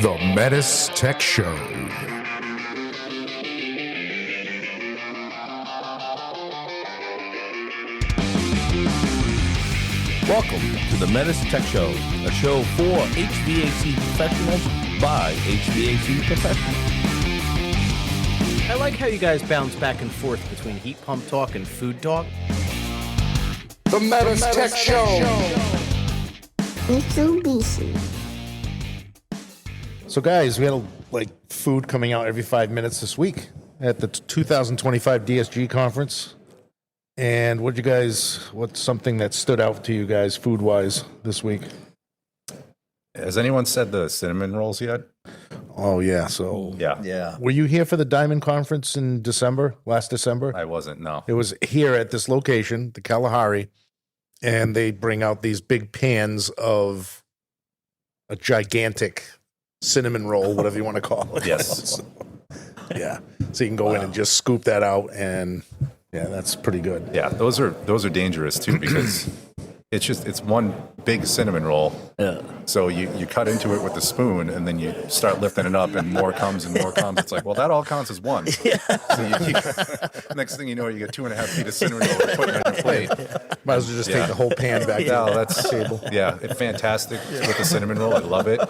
The Metis Tech Show. Welcome to the Metis Tech Show, a show for HVAC professionals by HVAC professionals. I like how you guys bounce back and forth between heat pump talk and food talk. The Metis Tech Show. Mitsubishi. So, guys, we had food coming out every 5 minutes this week at the 2025 DSG conference. And what's something that stood out to you guys food-wise this week? Has anyone said the cinnamon rolls yet? Oh, yeah. So, Yeah. were you here for the Diamond Conference in last December? I wasn't, no. It was here at this location, the Kalahari, and they bring out these big pans of a gigantic cinnamon roll, whatever you want to call it. Yes. Yeah. So you can go in and just scoop that out, and yeah, that's pretty good. Yeah, those are dangerous too, because it's one big cinnamon roll. Yeah. So you cut into it with the spoon, and then you start lifting it up, and more comes and more comes. It's like, well, that all counts as one. Yeah. So next thing you know, you get 2.5 feet of cinnamon roll putting it on your plate. Might as well just take the whole pan back to the table. Yeah, it's fantastic with the cinnamon roll. I love it.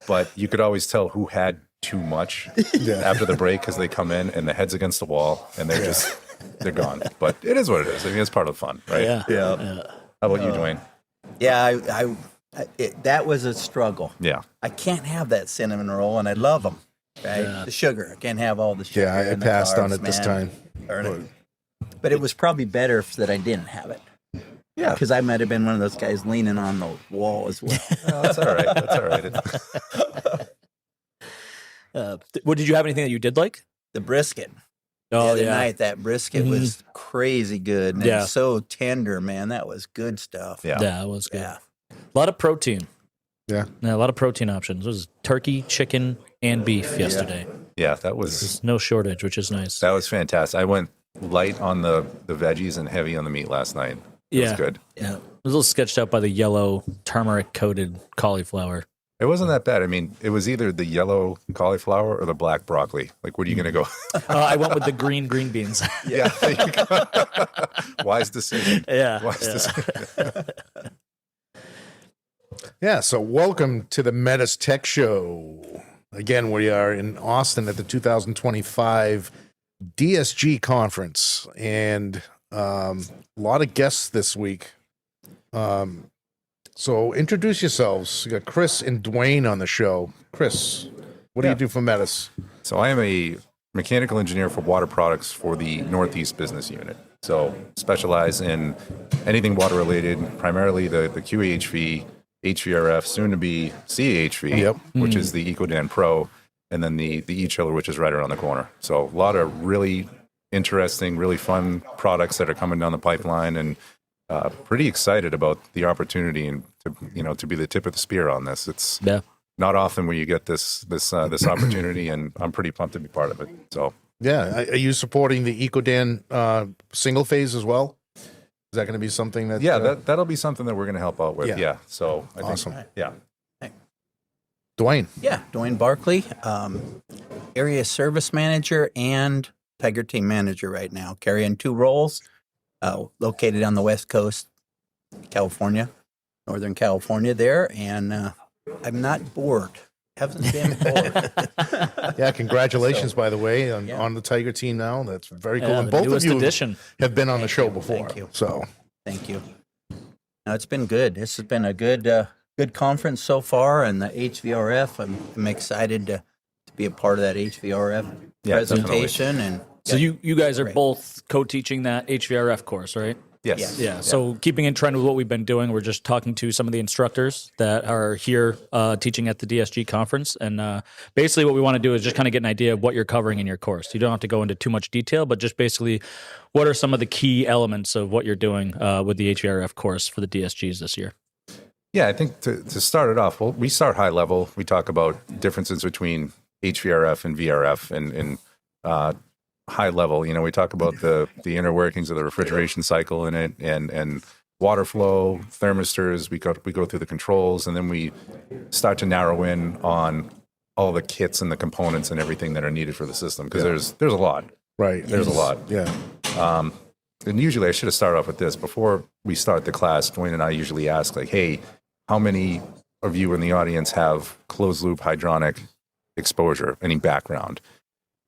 But you could always tell who had too much after the break, because they come in and the head's against the wall, and they're gone. But it is what it is. I mean, it's part of the fun, right? Yeah. How about you, Dwain? Yeah, that was a struggle. Yeah. I can't have that cinnamon roll, and I love them. Right? Yeah. The sugar. I can't have all the sugar. Yeah, I passed on it this time. But it was probably better that I didn't have it. Yeah. Because I might have been one of those guys leaning on the wall as well. Oh, that's all right. That's all right. What did you have anything that you did like? The brisket. Oh, the other night, that brisket was crazy good. And Yeah. so tender, man. That was good stuff. Yeah. Yeah, it was good. Yeah. A lot of protein. Yeah. A lot of protein options. It was turkey, chicken, and beef yesterday. Yeah, that was There's no shortage, which is nice. that was fantastic. I went light on the veggies and heavy on the meat last night. It was good. Yeah. It was a little sketched out by the yellow turmeric-coated cauliflower. It wasn't that bad. I mean, it was either the yellow cauliflower or the black broccoli. Like, what are you going to go? I went with the green beans. Yeah. There you go. Wise decision. Yeah. Wise decision. Yeah, so welcome to the Metis Tech Show. Again, we are in Austin at the 2025 DSG conference, and a lot of guests this week. So introduce yourselves. You got Chris and Dwain on the show. Chris, what do you do for Metis? So I am a mechanical engineer for water products for the Northeast business unit. So specialize in anything water related, primarily the QHV, HVRF, soon to be CHV, which is the EcoDan Pro, and then the e-chiller, which is right around the corner. So a lot of really interesting, really fun products that are coming down the pipeline, and pretty excited about the opportunity and to be the tip of the spear on this. It's not often where you get this opportunity, and I'm pretty pumped to be part of it. So yeah, are you supporting the EcoDan single phase as well? Is that going to be something that? That'll be something that we're going to help out with. Yeah. So I awesome. think, yeah. Dwain. Yeah, Dwain Barcklay, area service manager and Tiger team manager right now, carrying 2 roles, located on the West Coast, California, Northern California there, and I'm not bored. Haven't been bored. Yeah, congratulations, by the way, on the Tiger team now. That's very cool. And both of you have been on the show before. Thank you. So thank you. No, it's been good. This has been a good conference so far, and the HVRF. I'm excited to be a part of that HVRF presentation. And so you guys are both co-teaching that HVRF course, right? Yes. Yeah. So keeping in trend with what we've been doing, we're just talking to some of the instructors that are here teaching at the DSG conference. And basically what we want to do is just kind of get an idea of what you're covering in your course. You don't have to go into too much detail, but just basically what are some of the key elements of what you're doing with the HVRF course for the DSGs this year? Yeah, I think to start it off, we start high level. We talk about differences between HVRF and VRF and high level. We talk about the inner workings of the refrigeration cycle in it and water flow, thermistors. We go through the controls, and then we start to narrow in on all the kits and the components and everything that are needed for the system, because there's a lot. Right. There's a lot. Yeah. And usually I should have started off with this. Before we start the class, Dwain and I usually ask, like, hey, how many of you in the audience have closed loop hydronic exposure, any background?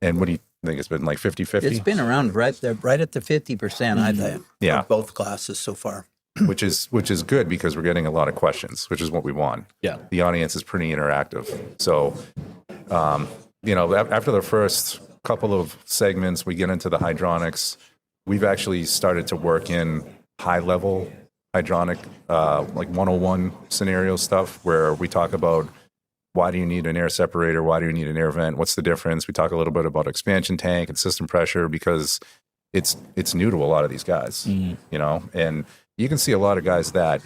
And what do you think? It's been like 50-50? It's been around right at the 50%, I think, Yeah. for both classes so far. which is good, because we're getting a lot of questions, which is what we want. Yeah. The audience is pretty interactive. So, after the first couple of segments, we get into the hydronics. We've actually started to work in high level hydronic, like 101 scenario stuff, where we talk about, why do you need an air separator? Why do you need an air vent? What's the difference? We talk a little bit about expansion tank and system pressure, because it's new to a lot of these guys, and you can see a lot of guys that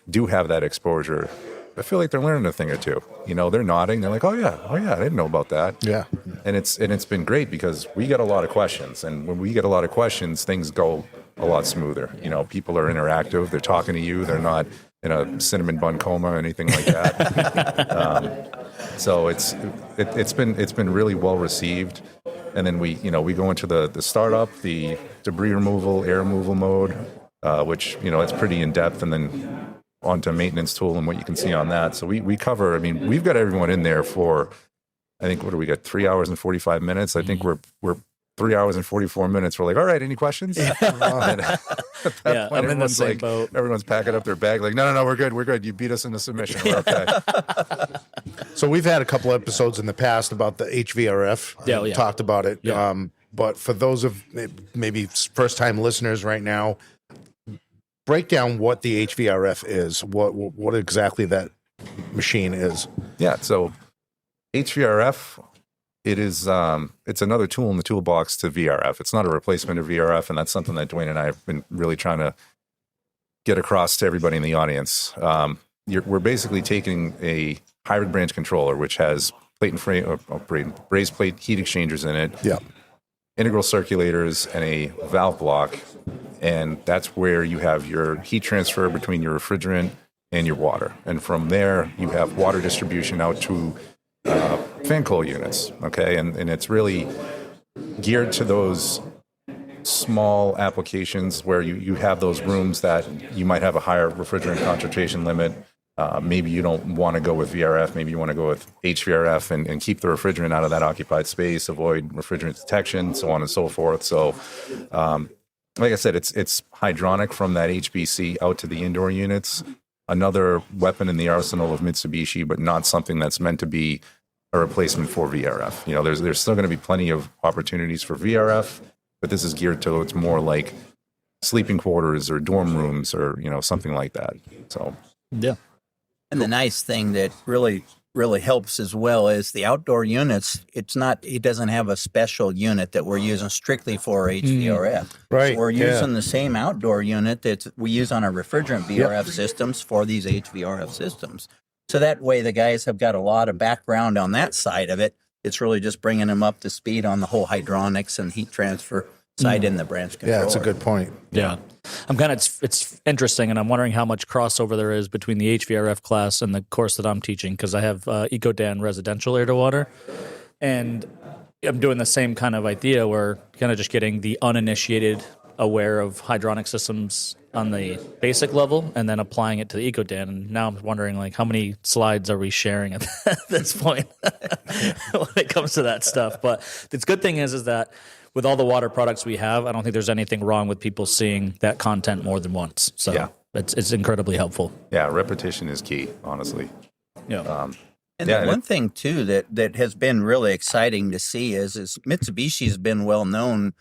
do have that exposure. I feel like they're learning a thing or two. They're nodding. They're like, oh yeah, I didn't know about that. Yeah. And it's been great, because we get a lot of questions, and when we get a lot of questions, things go a lot smoother. People are interactive. They're talking to you. They're not in a cinnamon bun coma or anything like that. So it's been really well received. And then we go into the startup, the debris removal, air removal mode, which it's pretty in depth, and then onto maintenance tool and what you can see on that. So we cover. I mean, we've got everyone in there for, I think, what do we got? 3 hours and 45 minutes. I think we're 3 hours and 44 minutes. We're like, all right, any questions? Yeah, I'm in the same boat. Everyone's packing up their bag, like, no, we're good. You beat us in the submission. We're okay. So we've had a couple episodes in the past about the HVRF. Yeah. Talked about it. Yeah. But for those of maybe first-time listeners right now, break down what the HVRF is. What exactly that machine is. Yeah. So HVRF, it is it's another tool in the toolbox to VRF. It's not a replacement of VRF, and that's something that Dwain and I have been really trying to get across to everybody in the audience. We're basically taking a hybrid branch controller, which has plate and frame, brazed plate heat exchangers in it, integral circulators, and a valve block, and that's where you have your heat transfer between your refrigerant and your water. And from there, you have water distribution out to fan coil units, okay? And it's really geared to those small applications where you have those rooms that you might have a higher refrigerant concentration limit. Maybe you don't want to go with VRF. Maybe you want to go with HVRF and keep the refrigerant out of that occupied space, avoid refrigerant detection, so on and so forth. So, like I said, it's hydronic from that HBC out to the indoor units. Another weapon in the arsenal of Mitsubishi, but not something that's meant to be a replacement for VRF. There's still going to be plenty of opportunities for VRF, but this is geared to, it's more like sleeping quarters or dorm rooms or something like that. So Yeah. And the nice thing that really helps as well is the outdoor units. It doesn't have a special unit that we're using strictly for HVRF. Right. So we're using the same outdoor unit that we use on our refrigerant VRF systems for these HVRF systems. So that way the guys have got a lot of background on that side of it. It's really just bringing them up to speed on the whole hydronics and heat transfer side in the branch controller. Yeah, that's a good point. Yeah. It's interesting, and I'm wondering how much crossover there is between the HVRF class and the course that I'm teaching, because I have EcoDan residential air to water, and I'm doing the same kind of idea where kind of just getting the uninitiated aware of hydronic systems on the basic level and then applying it to the EcoDan. And now I'm wondering, like, how many slides are we sharing at this point when it comes to that stuff? But the good thing is that with all the water products we have, I don't think there's anything wrong with people seeing that content more than once. So it's incredibly helpful. yeah, repetition is key, honestly. Yeah. And the one thing, too, that has been really exciting to see is Mitsubishi's been well known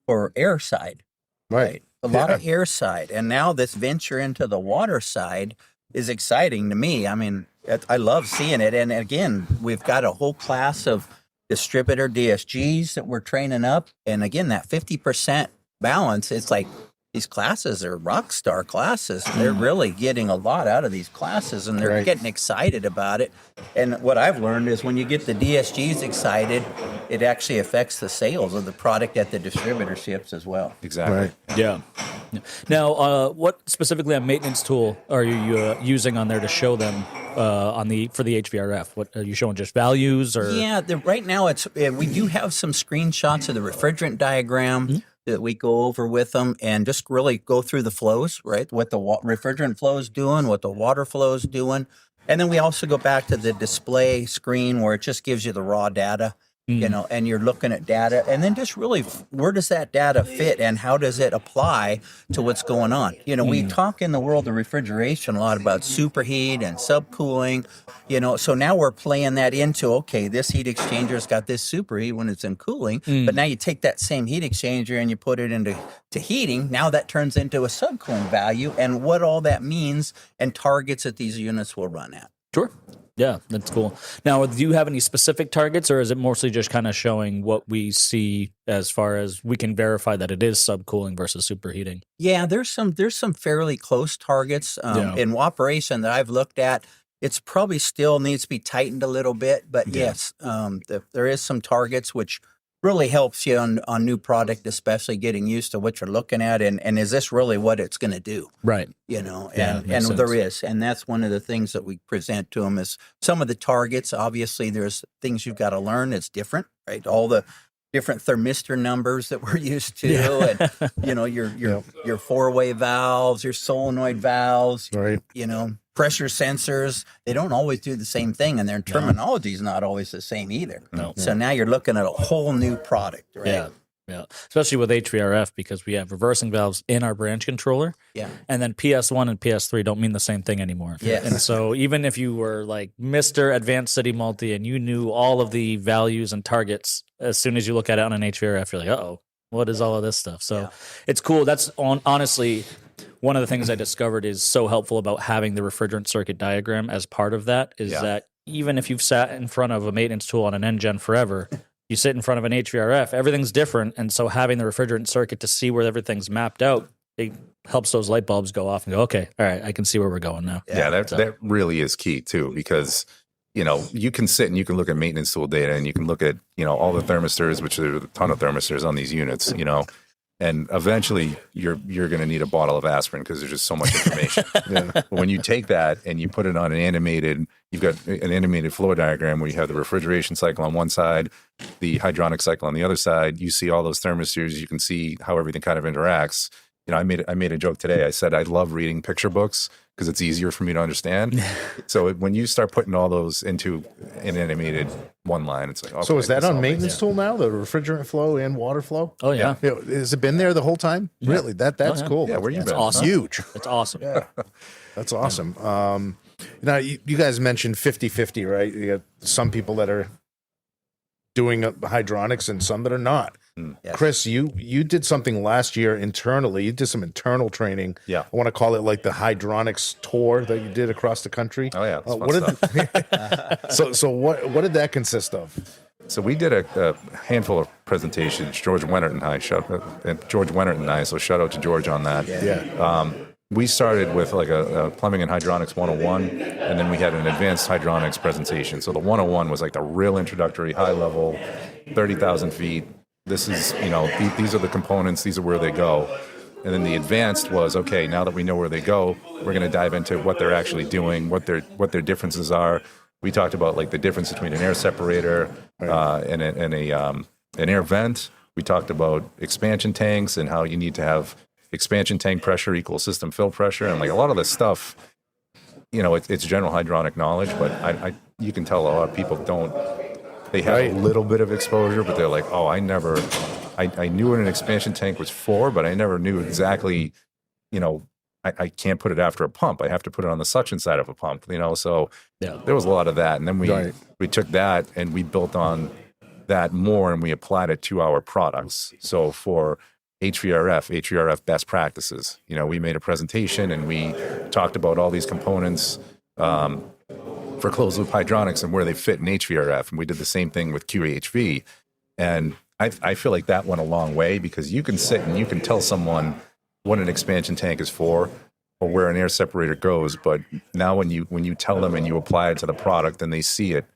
for air side. Right. A lot of air side. And now this venture into the water side is exciting to me. I mean, I love seeing it. And again, we've got a whole class of distributor DSGs that we're training up. And again, that 50% balance, it's like these classes are rock star classes. They're really getting a lot out of these classes, and they're getting excited about it. And what I've learned is when you get the DSGs excited, it actually affects the sales of the product at the distributorships as well. Exactly. Right. Yeah. Now, what specifically a maintenance tool are you using on there to show them for the HVRF? What are you showing? Just values or? Yeah, right now we do have some screenshots of the refrigerant diagram that we go over with them and just really go through the flows, right? What the refrigerant flow is doing, what the water flow is doing. And then we also go back to the display screen where it just gives you the raw data, and you're looking at data. And then just really, where does that data fit and how does it apply to what's going on? We talk in the world of refrigeration a lot about superheat and subcooling, so now we're playing that into, okay, this heat exchanger's got this superheat when it's in cooling, but now you take that same heat exchanger and you put it into heating. Now that turns into a subcooling value and what all that means and targets that these units will run at. Sure. Yeah, that's cool. Now, do you have any specific targets, or is it mostly just kind of showing what we see as far as we can verify that it is subcooling versus superheating? Yeah, there's some fairly close targets in operation that I've looked at. It's probably still needs to be tightened a little bit, but yes, there is some targets which really helps you on new product, especially getting used to what you're looking at and is this really what it's going to do? Right. And there is. And that's one of the things that we present to them is some of the targets. Obviously, there's things you've got to learn. It's different, right? All the different thermistor numbers that we're used to and, your four-way valves, your solenoid valves, Right. Pressure sensors, they don't always do the same thing, and their terminology is not always the same either. No. So now you're looking at a whole new product, right? Yeah. Especially with HVRF because we have reversing valves in our branch controller. Yeah. And then PS1 and PS3 don't mean the same thing anymore. Yes. And so even if you were like Mr. Advanced City Multi and you knew all of the values and targets, as soon as you look at it on an HVRF, you're like, uh-oh, what is all of this stuff? So it's cool. That's honestly one of the things I discovered is so helpful about having the refrigerant circuit diagram as part of that is that even if you've sat in front of a maintenance tool on an NGen forever, you sit in front of an HVRF, everything's different. And so having the refrigerant circuit to see where everything's mapped out, it helps those light bulbs go off and go, okay, all right, I can see where we're going now. Yeah, that really is key too, because you can sit and you can look at maintenance tool data and you can look at, all the thermistors, which there are a ton of thermistors on these units, and eventually you're going to need a bottle of aspirin because there's just so much information. But when you take that and you put it on you've got an animated flow diagram where you have the refrigeration cycle on one side, the hydronic cycle on the other side, you see all those thermistors, you can see how everything kind of interacts. I made a joke today. I said I love reading picture books because it's easier for me to understand. So when you start putting all those into an animated one line, it's like, okay, So is that on maintenance tool now, the refrigerant flow and water flow? Oh, yeah. Has it been there the whole time? Yeah. Really? That's cool. Yeah, where you That's been? awesome. Huge. It's awesome. Yeah. That's awesome. Now, you guys mentioned 50-50, right? You got some people that are doing hydronics and some that are not. Yes. Chris, you did something last year internally. You did some internal training. Yeah. I want to call it like the hydronics tour that you did across the country. Oh, yeah. So what did that consist of? So we did a handful of presentations. George Wenert and I, so shout out to George on that. Yeah. We started with like a plumbing and hydronics 101, and then we had an advanced hydronics presentation. So the 101 was like the real introductory, high level, 30,000 feet. This is, these are the components, these are where they go. And then the advanced was, okay, now that we know where they go, we're going to dive into what they're actually doing, what their differences are. We talked about like the difference between an air separator and an air vent. We talked about expansion tanks and how you need to have expansion tank pressure equal system fill pressure, and like a lot of this stuff, it's general hydronic knowledge, but you can tell a lot of people don't. They have a little bit of exposure, but they're like, oh, I knew what an expansion tank was for, but I never knew exactly, I can't put it after a pump. I have to put it on the suction side of a pump, so there was a lot of that. And then we took that and we built on that more and we applied it to our products. So for HVRF best practices, we made a presentation and we talked about all these components, for closed loop hydronics and where they fit in HVRF. And we did the same thing with QAHV. And I feel like that went a long way because you can sit and you can tell someone what an expansion tank is for or where an air separator goes. But now when you tell them and you apply it to the product and they see it,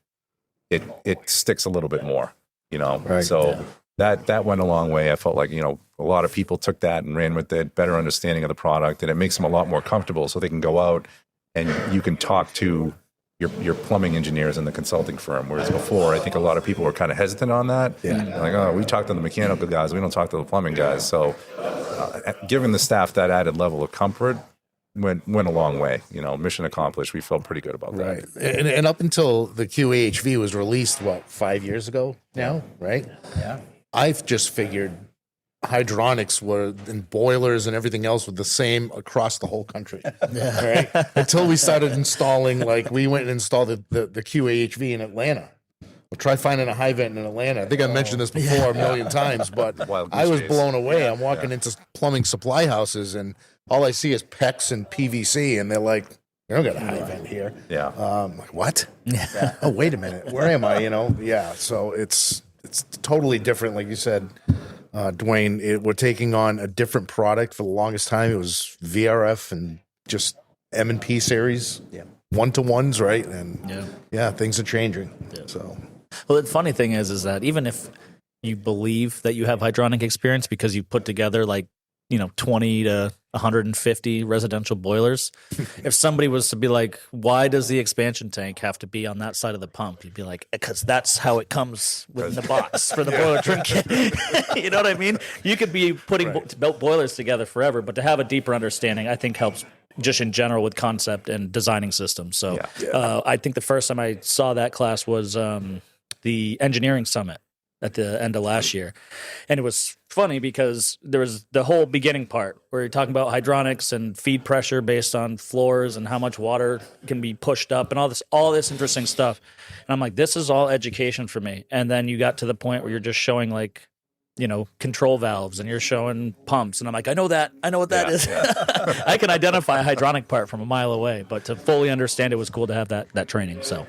it sticks a little bit more, Right. So that went a long way. I felt like, a lot of people took that and ran with it, better understanding of the product, and it makes them a lot more comfortable so they can go out and you can talk to your plumbing engineers in the consulting firm. Whereas before, I think a lot of people were kind of hesitant on that. Yeah. Like, oh, we talk to the mechanical guys, we don't talk to the plumbing guys. So giving the staff that added level of comfort went a long way. Mission accomplished. We felt pretty good about that. Right. And up until the QAHV was released, 5 years ago now, right? Yeah. I've just figured hydronics and boilers and everything else were the same across the whole country. Right? Until we started installing, we went and installed the QAHV in Atlanta. We'll try finding a high vent in Atlanta. I think I mentioned this before a million times, but I was blown away. I'm walking into plumbing supply houses, and all I see is PEX and PVC, and they're like, "You don't got a high vent here." Yeah. I'm like, what? Oh, wait a minute. Where am I? Yeah. So it's totally different, like you said, Dwain. We're taking on a different product. For the longest time, it was VRF and just M&P series, 1-to-1s, right? And things are changing. Yeah. So. Well, the funny thing is that even if you believe that you have hydronic experience because you put together 20 to 150 residential boilers, if somebody was to be like, why does the expansion tank have to be on that side of the pump? You'd be like, because that's how it comes within the box for the boiler trinket. You know what I mean? You could be putting boilers together forever, but to have a deeper understanding, I think helps just in general with concept and designing systems. So I think the first time I saw that class was the engineering summit at the end of last year. And it was funny because there was the whole beginning part where you're talking about hydronics and feed pressure based on floors and how much water can be pushed up and all this interesting stuff. And I'm like, this is all education for me. And then you got to the point where you're just showing control valves and you're showing pumps. And I'm like, I know what that is. Yeah. I can identify a hydronic part from a mile away, but to fully understand it was cool to have that training. So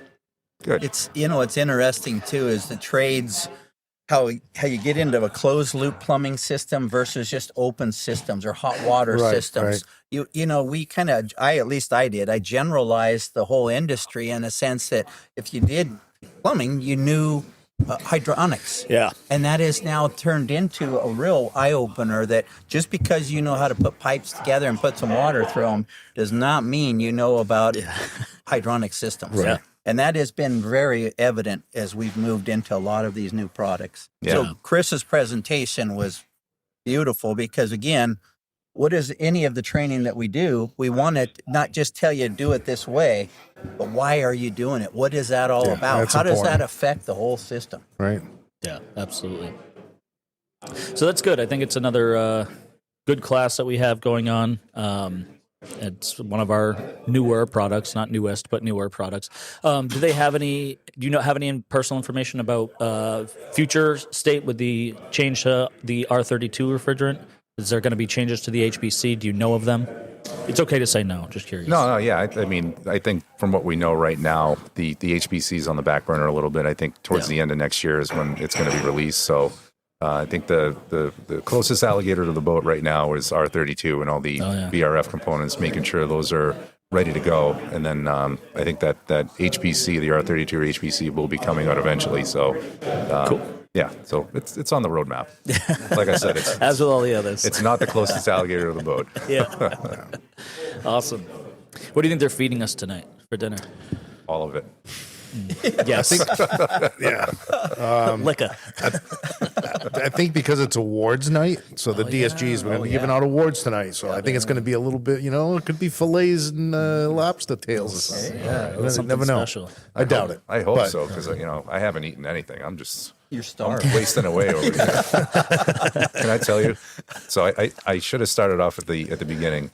good. It's interesting too is the trades, how you get into a closed loop plumbing system versus just open systems or hot water systems. Right. We kind of, at least I did, I generalized the whole industry in a sense that if you did plumbing, you knew hydronics. Yeah. And that is now turned into a real eye-opener that just because you know how to put pipes together and put some water through them does not mean you know about hydronic systems. Right. And that has been very evident as we've moved into a lot of these new products. Yeah. So Chris's presentation was beautiful because, again, what is any of the training that we do? We want to not just tell you to do it this way, but why are you doing it? What is that all about? How does that affect the whole system? Right. Yeah, absolutely. So that's good. I think it's another good class that we have going on. It's one of our newer products, not newest, but newer products. Do have any personal information about future state with the change to the R32 refrigerant? Is there going to be changes to the HBC? Do you know of them? It's okay to say no. Just curious. No, yeah. I think from what we know right now, the HBC is on the back burner a little bit. I think towards the end of next year is when it's going to be released. So I think the closest alligator to the boat right now is R32 and all the VRF components, making sure those are ready to go. And then I think that HBC, the R32 or HBC, will be coming out eventually. So cool. Yeah, so it's on the roadmap. Like I said, it's as with all the others. It's not the closest alligator to the boat. Yeah. Awesome. What do you think they're feeding us tonight for dinner? All of it. Yes. Liquor. I think because it's awards night, so the DSGs, we're going to be giving out awards tonight. So I think it's going to be a little bit, it could be fillets and lobster tails or something. You never know. Special. I doubt it. I hope so, because I haven't eaten anything. You're starving. Wasting away over here. Can I tell you? So I should have started off at the beginning.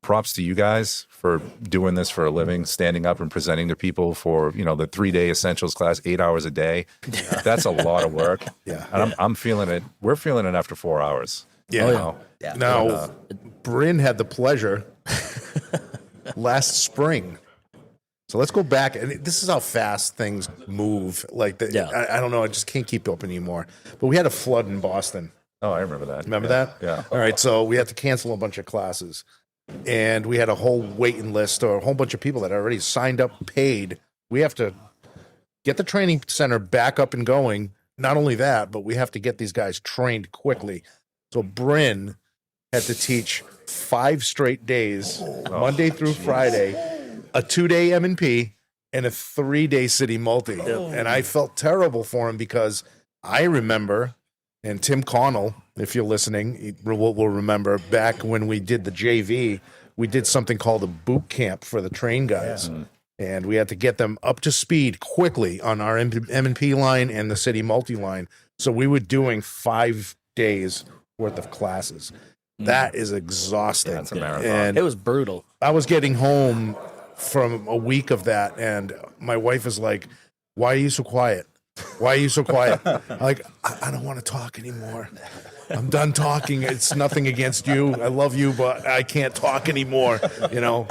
Props to you guys for doing this for a living, standing up and presenting to people for, the 3-day essentials class, 8 hours a day. That's a lot of work. Yeah. And I'm feeling it. We're feeling it after 4 hours. Yeah. Now, Bryn had the pleasure last spring. So let's go back. And this is how fast things move. I don't know. I just can't keep up anymore. But we had a flood in Boston. Oh, I remember that. Remember that? Yeah. All right. So we had to cancel a bunch of classes. And we had a whole waiting list or a whole bunch of people that already signed up, paid. We have to get the training center back up and going. Not only that, but we have to get these guys trained quickly. So Bryn had to teach 5 straight days, Monday through Friday, a 2-day M&P, and a 3-day city multi. And I felt terrible for him because I remember, and Tim Connell, if you're listening, will remember back when we did the JV, we did something called a boot camp for the train guys. Yeah. And we had to get them up to speed quickly on our M&P line and the city multi-line. So we were doing 5 days worth of classes. That is exhausting. Yeah, it's a marathon. And It was brutal. I was getting home from a week of that, and my wife is like, "Why are you so quiet? Why are you so quiet?" I'm like, I don't want to talk anymore. I'm done talking. It's nothing against you. I love you, but I can't talk anymore.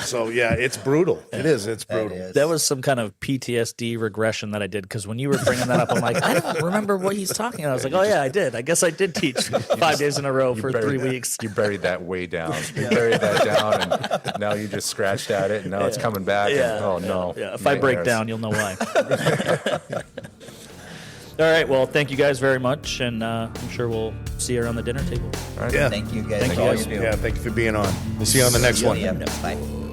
So yeah, it's brutal. It is. It's brutal. That was some kind of PTSD regression that I did, because when you were bringing that up, I'm like, I don't remember what he's talking about. I was like, oh yeah, I did. I guess I did teach 5 days in a row for 3 weeks. You buried that way down. You buried that down, and now you just scratched at it, and now it's coming back. Yeah. And, oh no. Yeah. If I break down, you'll know why. All right. Well, thank you guys very much, and I'm sure we'll see you around the dinner table. All right. Yeah. Thank you guys Thank for you all guys. you do. Yeah. Thank you for being on. We'll see you on the next one. Yeah, bye.